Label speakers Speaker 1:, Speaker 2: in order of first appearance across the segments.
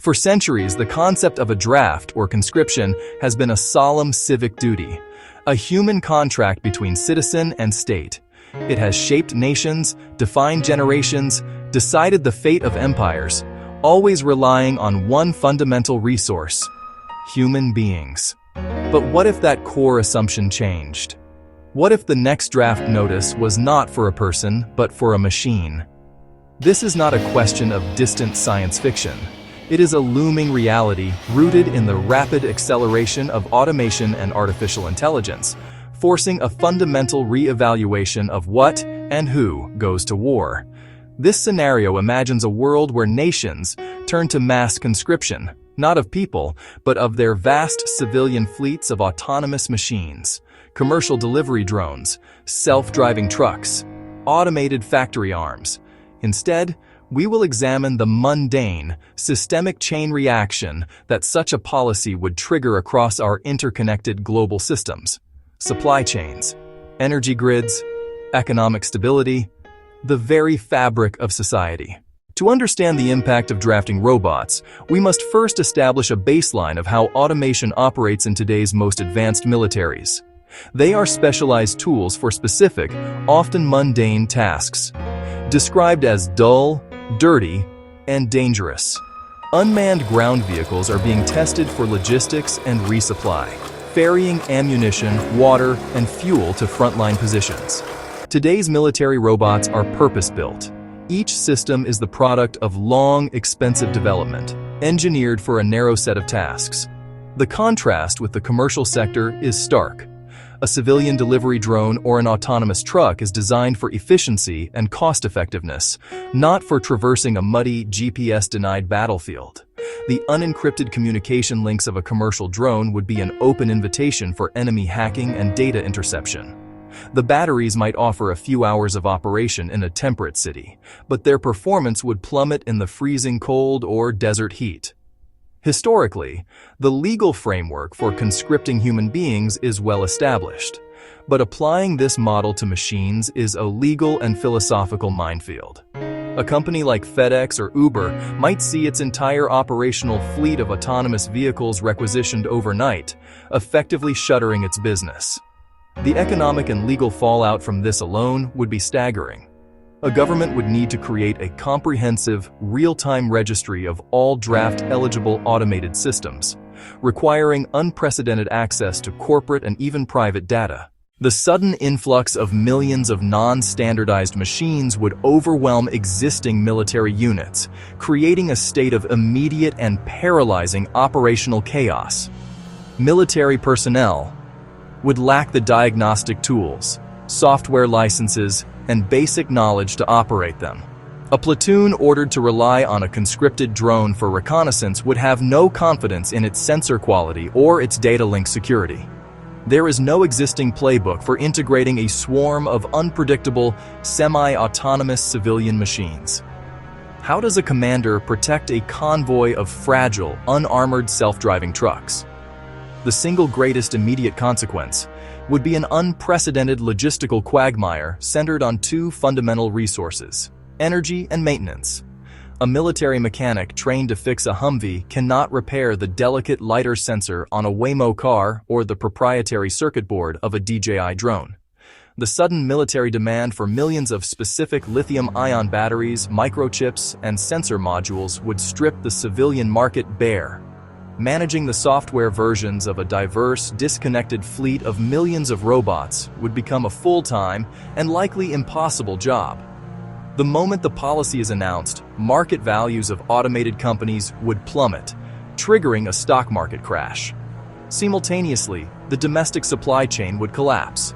Speaker 1: For centuries, the concept of a draft or conscription has been a solemn civic duty, a human contract between citizen and state. It has shaped nations, defined generations, decided the fate of empires, always relying on one fundamental resource: human beings. But what if that core assumption changed? What if the next draft notice was not for a person, but for a machine? This is not a question of distant science fiction. It is a looming reality rooted in the rapid acceleration of automation and artificial intelligence, forcing a fundamental re-evaluation of what and who goes to war. This scenario imagines a world where nations turn to mass conscription, not of people, but of their vast civilian fleets of autonomous machines, commercial delivery drones, self-driving trucks, automated factory arms. Instead, we will examine the mundane, systemic chain reaction that such a policy would trigger across our interconnected global systems: supply chains, energy grids, economic stability, the very fabric of society. To understand the impact of drafting robots, we must first establish a baseline of how automation operates in today's most advanced militaries. They are specialized tools for specific, often mundane tasks, described as dull, dirty, and dangerous. Unmanned ground vehicles are being tested for logistics and resupply, ferrying ammunition, water, and fuel to frontline positions. Today's military robots are purpose-built. Each system is the product of long, expensive development, engineered for a narrow set of tasks. The contrast with the commercial sector is stark. A civilian delivery drone or an autonomous truck is designed for efficiency and cost-effectiveness, not for traversing a muddy, GPS-denied battlefield. The unencrypted communication links of a commercial drone would be an open invitation for enemy hacking and data interception. The batteries might offer a few hours of operation in a temperate city, but their performance would plummet in the freezing cold or desert heat. Historically, the legal framework for conscripting human beings is well established, but applying this model to machines is a legal and philosophical minefield. A company like FedEx or Uber might see its entire operational fleet of autonomous vehicles requisitioned overnight, effectively shuttering its business. The economic and legal fallout from this alone would be staggering. A government would need to create a comprehensive, real-time registry of all draft-eligible automated systems, requiring unprecedented access to corporate and even private data. The sudden influx of millions of non-standardized machines would overwhelm existing military units, creating a state of immediate and paralyzing operational chaos. Military personnel would lack the diagnostic tools, software licenses, and basic knowledge to operate them. A platoon ordered to rely on a conscripted drone for reconnaissance would have no confidence in its sensor quality or its data link security. There is no existing playbook for integrating a swarm of unpredictable, semi-autonomous civilian machines. How does a commander protect a convoy of fragile, unarmored self-driving trucks? The single greatest immediate consequence would be an unprecedented logistical quagmire centered on two fundamental resources: energy and maintenance. A military mechanic trained to fix a Humvee cannot repair the delicate lidar sensor on a Waymo car or the proprietary circuit board of a DJI drone. The sudden military demand for millions of specific lithium-ion batteries, microchips, and sensor modules would strip the civilian market bare. Managing the software versions of a diverse, disconnected fleet of millions of robots would become a full-time and likely impossible job. The moment the policy is announced, market values of automated companies would plummet, triggering a stock market crash. Simultaneously, the domestic supply chain would collapse.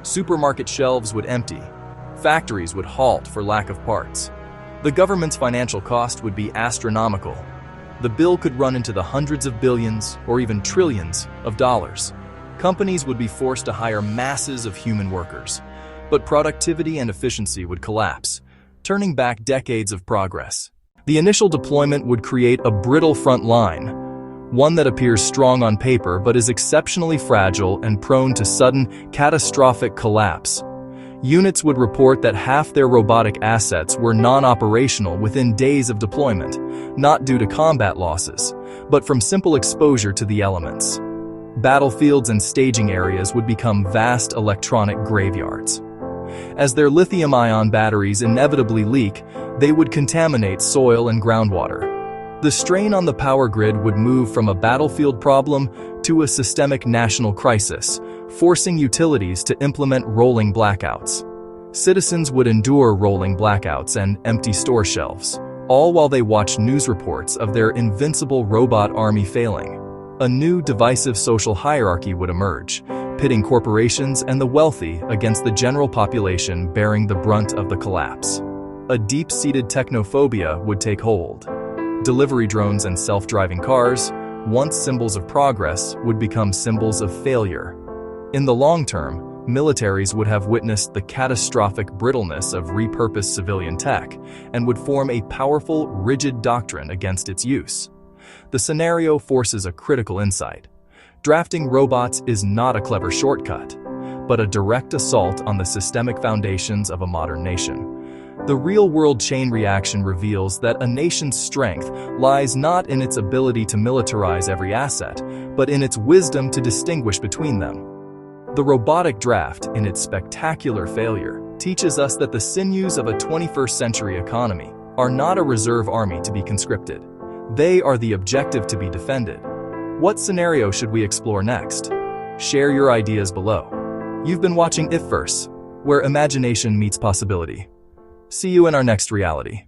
Speaker 1: Supermarket shelves would empty. Factories would halt for lack of parts. The government's financial cost would be astronomical. The bill could run into the hundreds of billions or even trillions of dollars. Companies would be forced to hire masses of human workers, but productivity and efficiency would collapse, turning back decades of progress. The initial deployment would create a brittle front line, one that appears strong on paper but is exceptionally fragile and prone to sudden, catastrophic collapse. Units would report that half their robotic assets were non-operational within days of deployment, not due to combat losses, but from simple exposure to the elements. Battlefields and staging areas would become vast electronic graveyards. As their lithium-ion batteries inevitably leak, they would contaminate soil and groundwater. The strain on the power grid would move from a battlefield problem to a systemic national crisis, forcing utilities to implement rolling blackouts. Citizens would endure rolling blackouts and empty store shelves, all while they watched news reports of their invincible robot army failing. A new divisive social hierarchy would emerge, pitting corporations and the wealthy against the general population bearing the brunt of the collapse. A deep-seated technophobia would take hold. Delivery drones and self-driving cars, once symbols of progress, would become symbols of failure. In the long term, militaries would have witnessed the catastrophic brittleness of repurposed civilian tech and would form a powerful, rigid doctrine against its use. The scenario forces a critical insight. Drafting robots is not a clever shortcut, but a direct assault on the systemic foundations of a modern nation. The real-world chain reaction reveals that a nation's strength lies not in its ability to militarize every asset, but in its wisdom to distinguish between them. The robotic draft, in its spectacular failure, teaches us that the sinews of a 21st century economy are not a reserve army to be conscripted. They are the objective to be defended. What scenario should we explore next? Share your ideas below. You've been watching IfVerse, where imagination meets possibility. See you in our next reality.